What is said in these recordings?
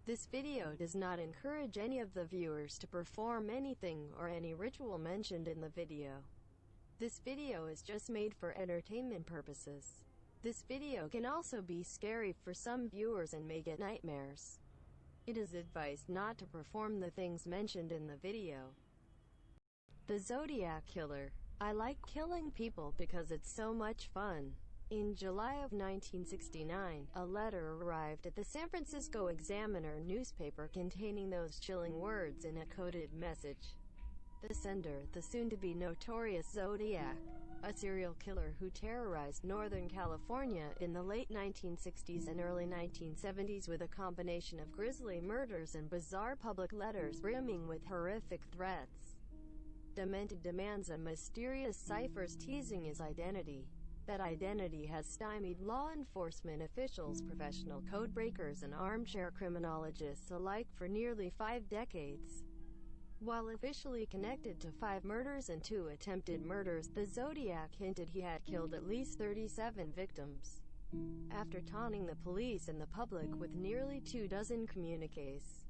This video does not encourage any of the viewers to perform anything or any ritual mentioned in the video. This video is just made for entertainment purposes. This video can also be scary for some viewers and may get nightmares. It is advised not to perform the things mentioned in the video. The Zodiac Killer. I like killing people because it's so much fun. In July of 1969, a letter arrived at the San Francisco Examiner newspaper containing those chilling words in a coded message. The sender, the soon-to-be notorious Zodiac, a serial killer who terrorized Northern California in the late 1960s and early 1970s with a combination of grisly murders and bizarre public letters brimming with horrific threats. Demented demands and mysterious ciphers teasing his identity. That identity has stymied law enforcement officials, professional codebreakers, and armchair criminologists alike for nearly 5 decades. While officially connected to 5 murders and 2 attempted murders, the Zodiac hinted he had killed at least 37 victims. After taunting the police and the public with nearly 24 communiques,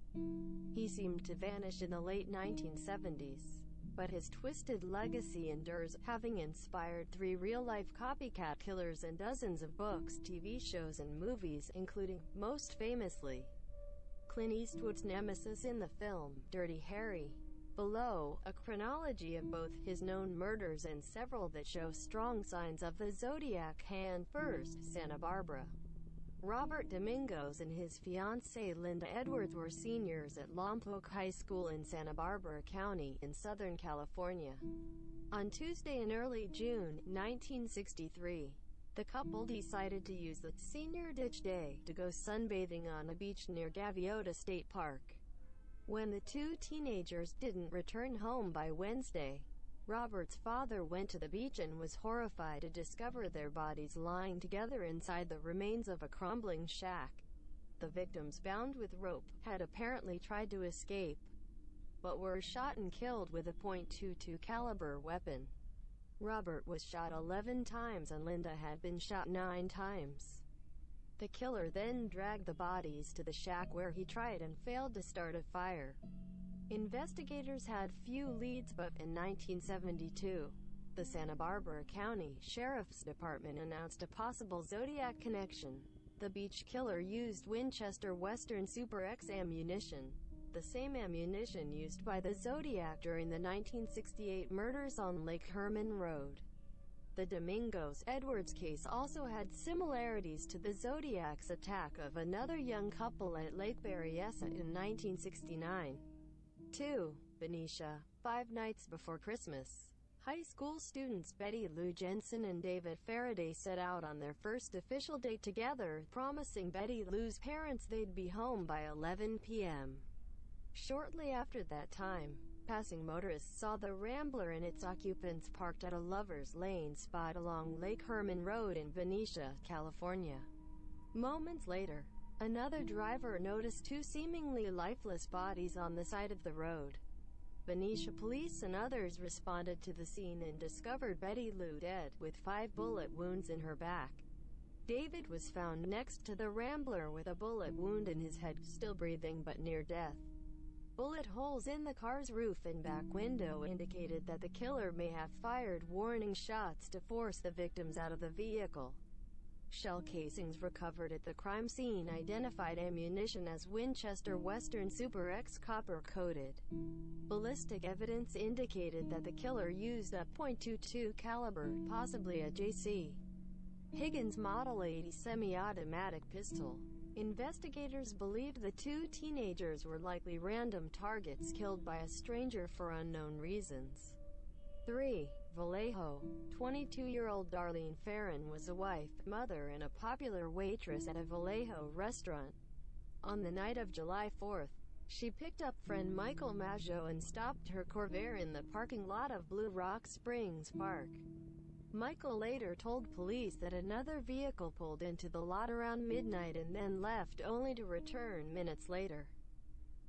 he seemed to vanish in the late 1970s. But his twisted legacy endures, having inspired 3 real-life copycat killers and dozens of books, TV shows, and movies, including, most famously, Clint Eastwood's nemesis in the film, Dirty Harry. Below, a chronology of both his known murders and several that show strong signs of the Zodiac hand. First, Santa Barbara. Robert Domingos and his fiancée Linda Edwards were seniors at Lompoc High School in Santa Barbara County, in Southern California. On Tuesday in early June 1963, the couple decided to use the senior ditch day to go sunbathing on a beach near Gaviota State Park. When the 2 teenagers didn't return home by Wednesday, Robert's father went to the beach and was horrified to discover their bodies lying together inside the remains of a crumbling shack. The victims, bound with rope, had apparently tried to escape, but were shot and killed with a .22 caliber weapon. Robert was shot 11 times and Linda had been shot 9 times. The killer then dragged the bodies to the shack where he tried and failed to start a fire. Investigators had few leads, but in 1972, the Santa Barbara County Sheriff's Department announced a possible Zodiac connection. The beach killer used Winchester Western Super X ammunition, the same ammunition used by the Zodiac during the 1968 murders on Lake Herman Road. The Domingos-Edwards case also had similarities to the Zodiac's attack of another young couple at Lake Berryessa in 1969. 2. Benicia. 5 nights before Christmas, high school students Betty Lou Jensen and David Faraday set out on their first official date together, promising Betty Lou's parents they'd be home by 11 p.m. Shortly after that time, passing motorists saw the Rambler and its occupants parked at a lover's lane spot along Lake Herman Road in Benicia, California. Moments later, another driver noticed 2 seemingly lifeless bodies on the side of the road. Benicia police and others responded to the scene and discovered Betty Lou dead, with 5 bullet wounds in her back. David was found next to the Rambler with a bullet wound in his head, still breathing but near death. Bullet holes in the car's roof and back window indicated that the killer may have fired warning shots to force the victims out of the vehicle. Shell casings recovered at the crime scene identified ammunition as Winchester Western Super X copper-coated. Ballistic evidence indicated that the killer used a .22 caliber, possibly a J.C. Higgins Model 80 semi-automatic pistol. Investigators believed the 2 teenagers were likely random targets killed by a stranger for unknown reasons. 3. Vallejo. 22-year-old Darlene Farron was a wife, mother, and a popular waitress at a Vallejo restaurant. On the night of July 4th, she picked up friend Michael Maggio and stopped her Corvair in the parking lot of Blue Rock Springs Park. Michael later told police that another vehicle pulled into the lot around midnight and then left, only to return minutes later.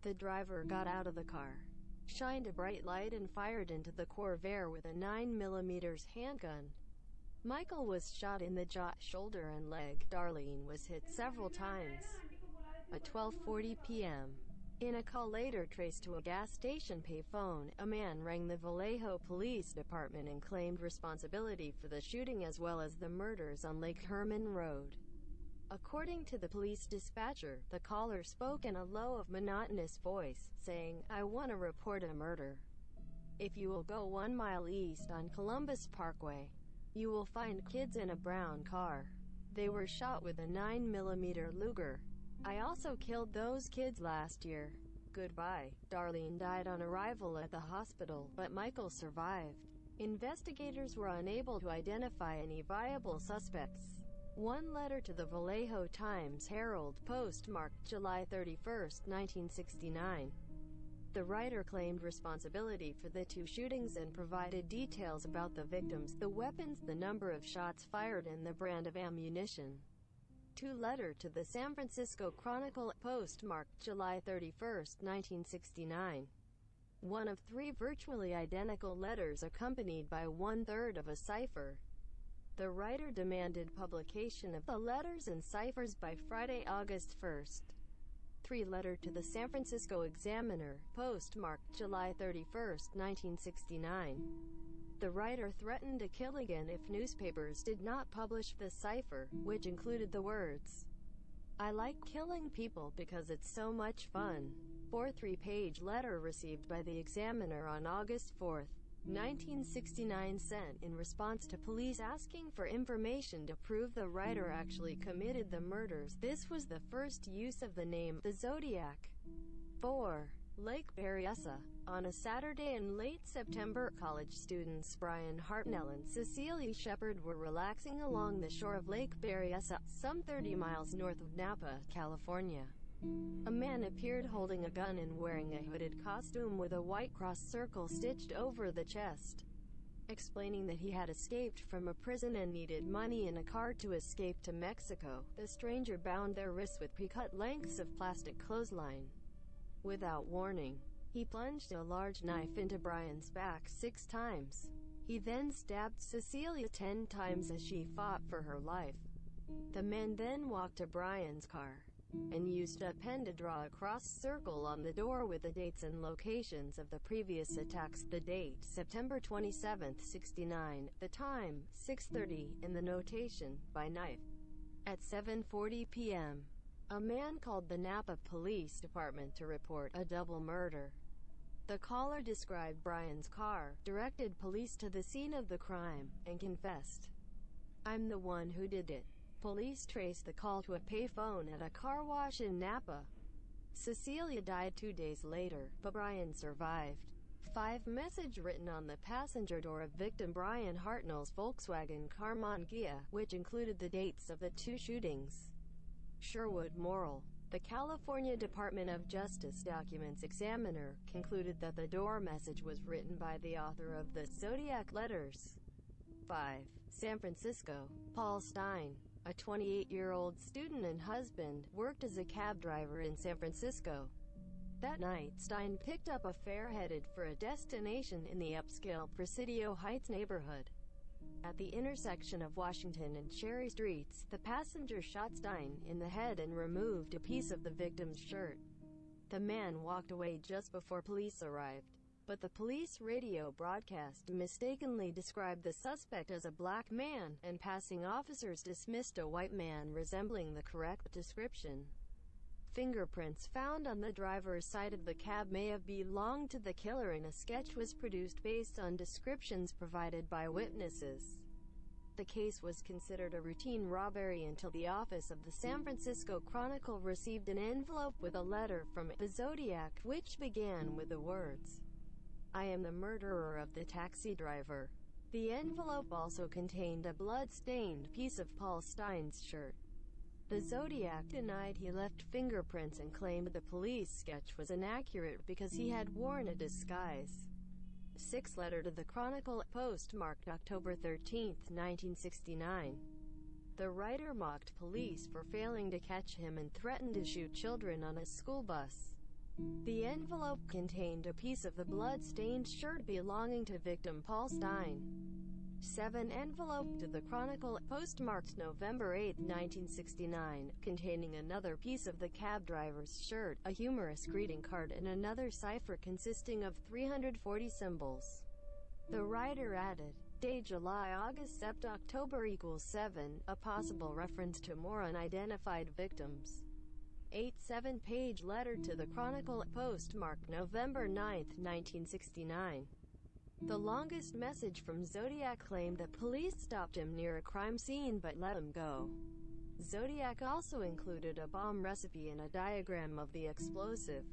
The driver got out of the car, shined a bright light, and fired into the Corvair with a 9mm handgun. Michael was shot in the jaw, shoulder, and leg. Darlene was hit several times. at 12:40 p.m. In a call later traced to a gas station payphone, a man rang the Vallejo Police Department and claimed responsibility for the shooting as well as the murders on Lake Herman Road. According to the police dispatcher, the caller spoke in a low, monotonous voice, saying, "I want to report a murder. If you will go 1 mile east on Columbus Parkway, you will find kids in a brown car. They were shot with a 9mm Luger. I also killed those kids last year. Goodbye." Darlene died on arrival at the hospital, but Michael survived. Investigators were unable to identify any viable suspects. One letter to the Vallejo Times-Herald postmarked July 31, 1969. The writer claimed responsibility for the 2 shootings and provided details about the victims, the weapons, the number of shots fired, and the brand of ammunition. 2 letter to the San Francisco Chronicle postmarked July 31, 1969. One of 3 virtually identical letters accompanied by 1/3 of a cipher. The writer demanded publication of the letters and ciphers by Friday, August 1. 3 letter to the San Francisco Examiner, postmarked July 31, 1969. The writer threatened to kill again if newspapers did not publish the cipher, which included the words, "I like killing people because it's so much fun." 4 3-page letter received by the Examiner on August 4, 1969 sent in response to police asking for information to prove the writer actually committed the murders. This was the first use of the name, the Zodiac. 4. Lake Berryessa. On a Saturday in late September, college students Brian Hartnell and Cecilia Shepard were relaxing along the shore of Lake Berryessa, some 30 miles north of Napa, California. A man appeared holding a gun and wearing a hooded costume with a white cross circle stitched over the chest. Explaining that he had escaped from a prison and needed money in a car to escape to Mexico, the stranger bound their wrists with pre-cut lengths of plastic clothesline. Without warning, he plunged a large knife into Brian's back 6 times. He then stabbed Cecilia 10 times as she fought for her life. The man then walked to Brian's car and used a pen to draw a cross circle on the door with the dates and locations of the previous attacks. The date, September 27, 69, the time, 6:30, and the notation, by knife. At 7:40 p.m., a man called the Napa Police Department to report a double murder. The caller described Brian's car, directed police to the scene of the crime, and confessed, "I'm the one who did it." Police traced the call to a payphone at a car wash in Napa. Cecilia died 2 days later, but Brian survived. 5 message written on the passenger door of victim Brian Hartnell's Volkswagen Carmon Ghia, which included the dates of the 2 shootings. Sherwood Morrill, the California Department of Justice Documents Examiner, concluded that the door message was written by the author of the Zodiac letters. 5. San Francisco. Paul Stein, a 28-year-old student and husband, worked as a cab driver in San Francisco. That night, Stein picked up a fare headed for a destination in the upscale Presidio Heights neighborhood. At the intersection of Washington and Cherry Streets, the passenger shot Stein in the head and removed a piece of the victim's shirt. The man walked away just before police arrived, but the police radio broadcast mistakenly described the suspect as a black man, and passing officers dismissed a white man resembling the correct description. Fingerprints found on the driver's side of the cab may have belonged to the killer, and a sketch was produced based on descriptions provided by witnesses. The case was considered a routine robbery until the office of the San Francisco Chronicle received an envelope with a letter from the Zodiac, which began with the words, "I am the murderer of the taxi driver." The envelope also contained a blood-stained piece of Paul Stein's shirt. The Zodiac denied he left fingerprints and claimed the police sketch was inaccurate because he had worn a disguise. 6 letter to the Chronicle, postmarked October 13, 1969. The writer mocked police for failing to catch him and threatened to shoot children on a school bus. The envelope contained a piece of the blood-stained shirt belonging to victim Paul Stein. 7 envelope to the Chronicle, postmarked November 8, 1969, containing another piece of the cab driver's shirt, a humorous greeting card and another cipher consisting of 340 symbols. The writer added, day July August Sept October equals 7, a possible reference to more unidentified victims. 8 7-page letter to the Chronicle, postmarked November 9, 1969. The longest message from Zodiac claimed that police stopped him near a crime scene but let him go. Zodiac also included a bomb recipe and a diagram of the explosive.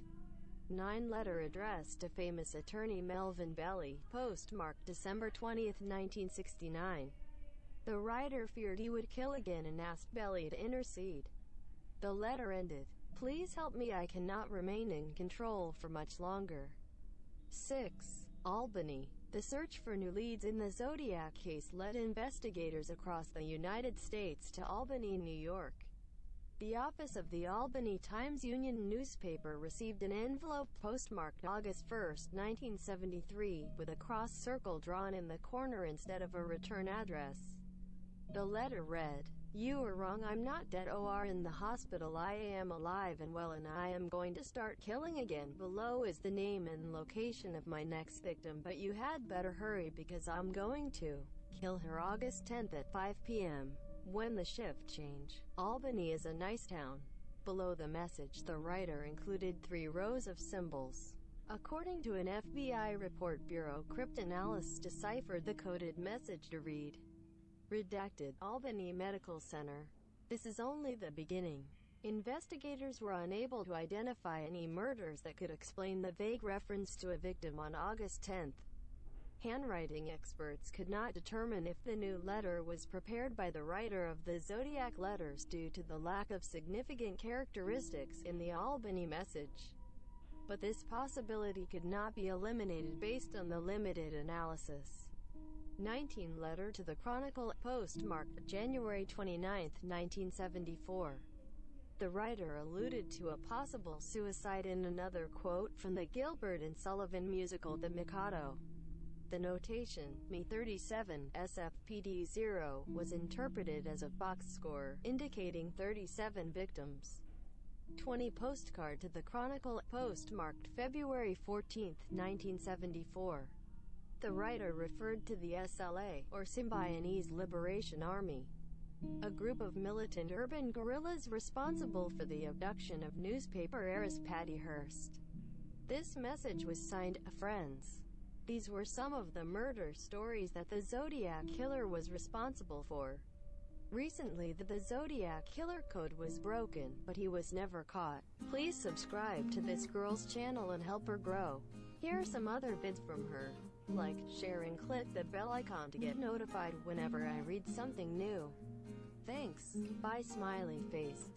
9 letter addressed to famous attorney Melvin Belli, postmarked December 20, 1969. The writer feared he would kill again and asked Belli to intercede. The letter ended, "Please help me, I cannot remain in control for much longer." 6. Albany. The search for new leads in the Zodiac case led investigators across the United States to Albany, New York. The office of the Albany Times-Union newspaper received an envelope postmarked August 1, 1973, with a cross circle drawn in the corner instead of a return address. The letter read, "You were wrong, I'm not dead or in the hospital, I am alive and well and I am going to start killing again. Below is the name and location of my next victim, but you had better hurry because I'm going to kill her August 10th at 5 p.m. when the shift change. Albany is a nice town." Below the message, the writer included 3 rows of symbols. According to an FBI report, Bureau cryptanalysts deciphered the coded message to read, "Redacted, Albany Medical Center. This is only the beginning." Investigators were unable to identify any murders that could explain the vague reference to a victim on August 10th. Handwriting experts could not determine if the new letter was prepared by the writer of the Zodiac letters due to the lack of significant characteristics in the Albany message. But this possibility could not be eliminated based on the limited analysis. 19 letter to the Chronicle, postmarked January 29, 1974. The writer alluded to a possible suicide in another quote from the Gilbert and Sullivan musical The Mikado. The notation, Me 37, SFPD 0, was interpreted as a box score, indicating 37 victims. 20 postcard to the Chronicle, postmarked February 14, 1974. The writer referred to the SLA, or Symbionese Liberation Army, a group of militant urban guerrillas responsible for the abduction of newspaper heiress Patty Hearst. This message was signed, "Friends." These were some of the murder stories that the Zodiac Killer was responsible for. Recently, the Zodiac Killer code was broken, but he was never caught. Please subscribe to this girl's channel and help her grow. Here are some other vids from her. Like, share and click the bell icon to get notified whenever I read something new. Thanks. Bye smiley face.